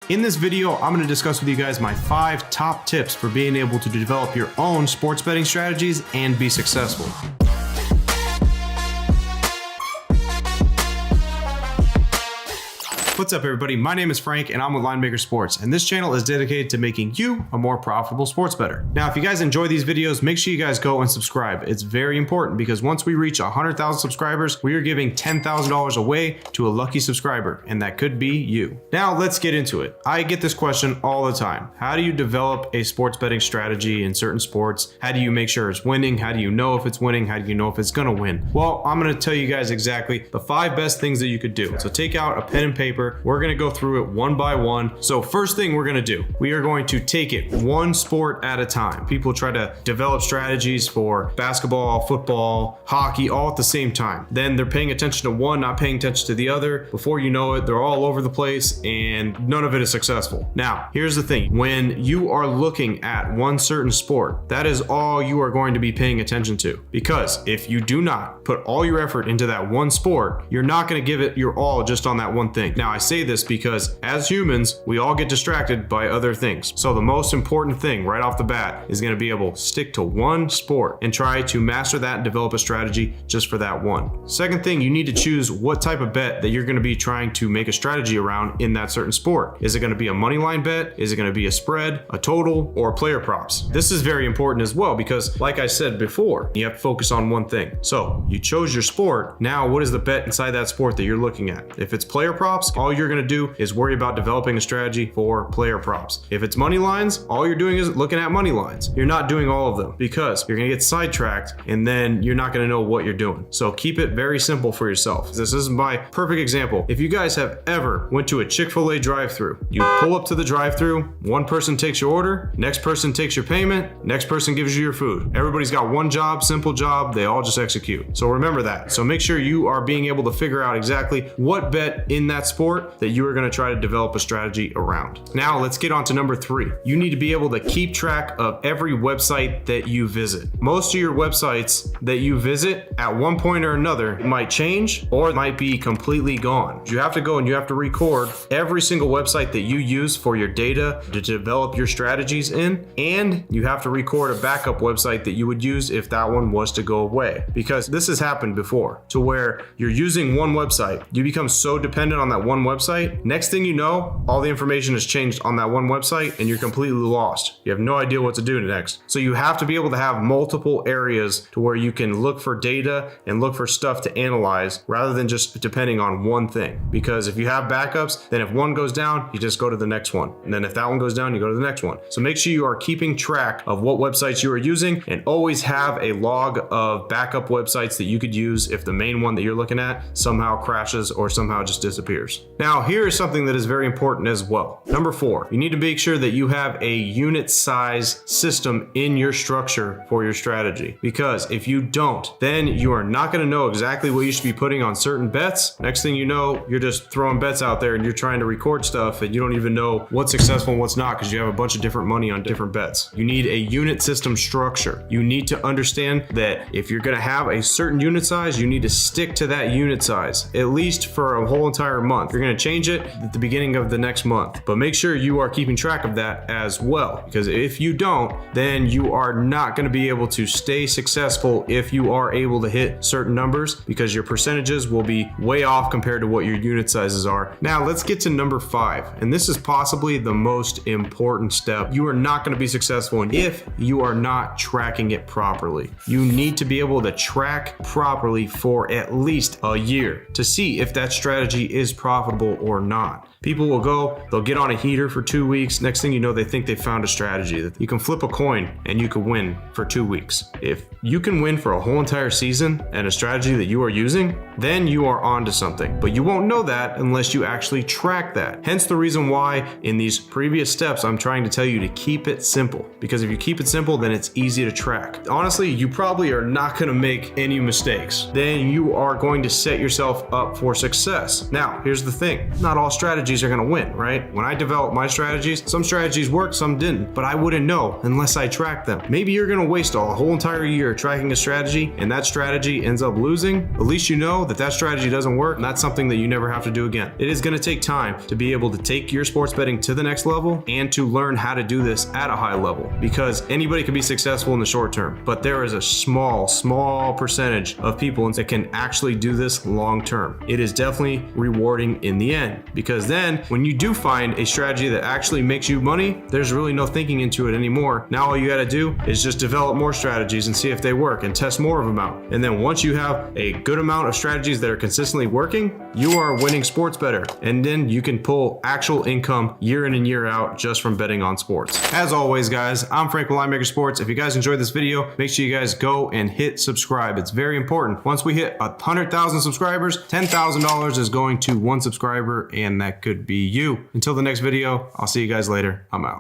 In this video, I'm going to discuss with you guys my 5 top tips for being able to develop your own sports betting strategies and be successful. What's up, everybody? My name is Frank and I'm with Linemaker Sports, and this channel is dedicated to making you a more profitable sports bettor. Now, if you guys enjoy these videos, make sure you guys go and subscribe. It's very important because once we reach 100,000 subscribers, we are giving $10,000 away to a lucky subscriber, and that could be you. Now, let's get into it. I get this question all the time. How do you develop a sports betting strategy in certain sports? How do you make sure it's winning? How do you know if it's winning? How do you know if it's gonna win? Well, I'm gonna tell you guys exactly the 5 best things that you could do. So take out a pen and paper. We're going to go through it one by one. So first thing we're going to do, we are going to take it one sport at a time. People try to develop strategies for basketball, football, hockey, all at the same time. Then they're paying attention to one, not paying attention to the other. Before you know it, they're all over the place and none of it is successful. Now, here's the thing. When you are looking at one certain sport, that is all you are going to be paying attention to. Because if you do not put all your effort into that one sport, you're not going to give it your all just on that one thing. Now, I say this because as humans, we all get distracted by other things. So the most important thing right off the bat is going to be able to stick to one sport and try to master that and develop a strategy just for that one. Second thing, you need to choose what type of bet that you're going to be trying to make a strategy around in that certain sport. Is it going to be a money line bet? Is it going to be a spread, a total, or player props? This is very important as well because, like I said before, you have to focus on one thing. So you chose your sport. Now, what is the bet inside that sport that you're looking at? If it's player props, all you're going to do is worry about developing a strategy for player props. If it's money lines, all you're doing is looking at money lines. You're not doing all of them because you're going to get sidetracked and then you're not going to know what you're doing. So keep it very simple for yourself. This is my perfect example. If you guys have ever went to a Chick-fil-A drive-thru, you pull up to the drive-thru, one person takes your order, next person takes your payment, next person gives you your food. Everybody's got one job, simple job, they all just execute. So remember that. So make sure you are being able to figure out exactly what bet in that sport that you are going to try to develop a strategy around. Now let's get on to number 3. You need to be able to keep track of every website that you visit. Most of your websites that you visit at one point or another might change or might be completely gone. You have to go and you have to record every single website that you use for your data to develop your strategies in, and you have to record a backup website that you would use if that one was to go away. Because this has happened before to where you're using one website, you become so dependent on that one website. Next thing you know, all the information has changed on that one website and you're completely lost. You have no idea what to do next. So you have to be able to have multiple areas to where you can look for data and look for stuff to analyze rather than just depending on one thing. Because if you have backups, then if one goes down, you just go to the next one. And then if that one goes down, you go to the next one. So make sure you are keeping track of what websites you are using and always have a log of backup websites that you could use if the main one that you're looking at somehow crashes or somehow just disappears. Now, here is something that is very important as well. Number 4, you need to make sure that you have a unit size system in your structure for your strategy. Because if you don't, then you are not going to know exactly what you should be putting on certain bets. Next thing you know, you're just throwing bets out there and you're trying to record stuff and you don't even know what's successful and what's not because you have a bunch of different money on different bets. You need a unit system structure. You need to understand that if you're going to have a certain unit size, you need to stick to that unit size, at least for a whole entire month. You're going to change it at the beginning of the next month, but make sure you are keeping track of that as well, because if you don't, then you are not going to be able to stay successful if you are able to hit certain numbers, because your percentages will be way off compared to what your unit sizes are. Now let's get to number 5, and this is possibly the most important step. You are not going to be successful if you are not tracking it properly. You need to be able to track properly for at least a year to see if that strategy is profitable or not. People will go, they'll get on a heater for 2 weeks. Next thing you know, they think they found a strategy that you can flip a coin and you can win for 2 weeks. If you can win for a whole entire season and a strategy that you are using, then you are onto something. But you won't know that unless you actually track that. Hence the reason why in these previous steps, I'm trying to tell you to keep it simple. Because if you keep it simple, then it's easy to track. Honestly, you probably are not going to make any mistakes. Then you are going to set yourself up for success. Now, here's the thing. thing. Not all strategies are going to win, right? When I developed my strategies, some strategies worked, some didn't, but I wouldn't know unless I tracked them. Maybe you're going to waste a whole entire year tracking a strategy and that strategy ends up losing. At least you know that that strategy doesn't work and that's something that you never have to do again. It is going to take time to be able to take your sports betting to the next level and to learn how to do this at a high level, because anybody can be successful in the short term, but there is a small percentage of people that can actually do this long term. It is definitely rewarding in the end, because then when you do find a strategy that actually makes you money, there's really no thinking into it anymore. Now all you got to do is just develop more strategies and see if they work and test more of them out. And then once you have a good amount of strategies that are consistently working, you are winning sports better. And then you can pull actual income year in and year out just from betting on sports. As always, guys, I'm Frank with Linemaker Sports. If you guys enjoyed this video, make sure you guys go and hit subscribe. It's very important. Once we hit 100,000 subscribers, $10,000 is going to one subscriber, and that could be you. Until the next video, I'll see you guys later. I'm out.